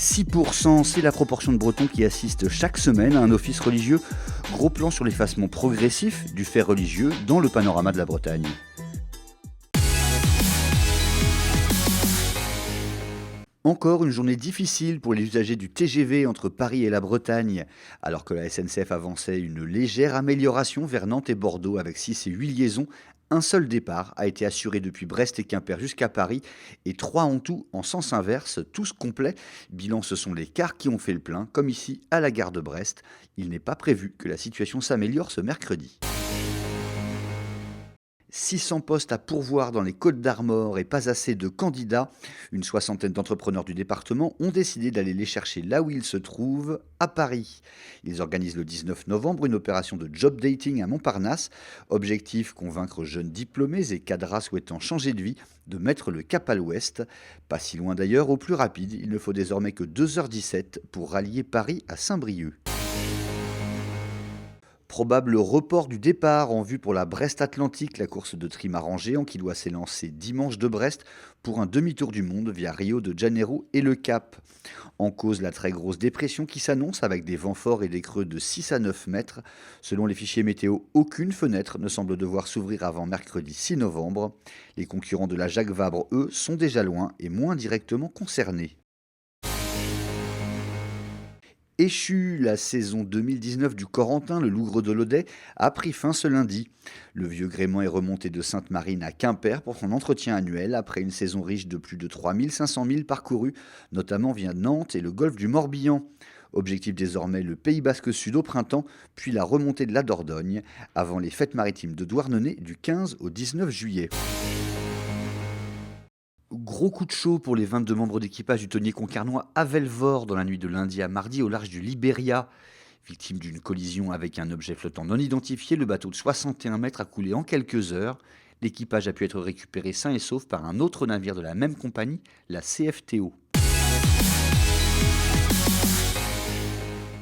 6%, c'est la proportion de Bretons qui assistent chaque semaine à un office religieux. Gros plan sur l'effacement progressif du fait religieux dans le panorama de la Bretagne. Encore une journée difficile pour les usagers du TGV entre Paris et la Bretagne. Alors que la SNCF avançait une légère amélioration vers Nantes et Bordeaux avec 6 et 8 liaisons, un seul départ a été assuré depuis Brest et Quimper jusqu'à Paris et 3 en tout en sens inverse, tous complets. Bilan, ce sont les cars qui ont fait le plein, comme ici à la gare de Brest. Il n'est pas prévu que la situation s'améliore ce mercredi. 600 postes à pourvoir dans les Côtes-d'Armor et pas assez de candidats. Une soixantaine d'entrepreneurs du département ont décidé d'aller les chercher là où ils se trouvent, à Paris. Ils organisent le 19 novembre une opération de job dating à Montparnasse. Objectif, convaincre jeunes diplômés et cadras souhaitant changer de vie de mettre le cap à l'ouest. Pas si loin d'ailleurs, au plus rapide, il ne faut désormais que 2h17 pour rallier Paris à Saint-Brieuc. Probable report du départ en vue pour la Brest Atlantique, la course de trimaran géant qui doit s'élancer dimanche de Brest pour un demi-tour du monde via Rio de Janeiro et le Cap. En cause, la très grosse dépression qui s'annonce avec des vents forts et des creux de 6 à 9 mètres. Selon les fichiers météo, aucune fenêtre ne semble devoir s'ouvrir avant mercredi 6 novembre. Les concurrents de la Jacques Vabre, eux, sont déjà loin et moins directement concernés. Échue, la saison 2019 du Corentin, le Lougre de l'Audet, a pris fin ce lundi. Le vieux gréement est remonté de Sainte-Marine à Quimper pour son entretien annuel après une saison riche de plus de 3500 milles parcourus, notamment via Nantes et le golfe du Morbihan. Objectif désormais le Pays Basque Sud au printemps, puis la remontée de la Dordogne, avant les fêtes maritimes de Douarnenez du 15 au 19 juillet. Gros coup de chaud pour les 22 membres d'équipage du tonnier concarnois à Velvore dans la nuit de lundi à mardi au large du Libéria. Victime d'une collision avec un objet flottant non identifié, le bateau de 61 mètres a coulé en quelques heures. L'équipage a pu être récupéré sain et sauf par un autre navire de la même compagnie, la CFTO.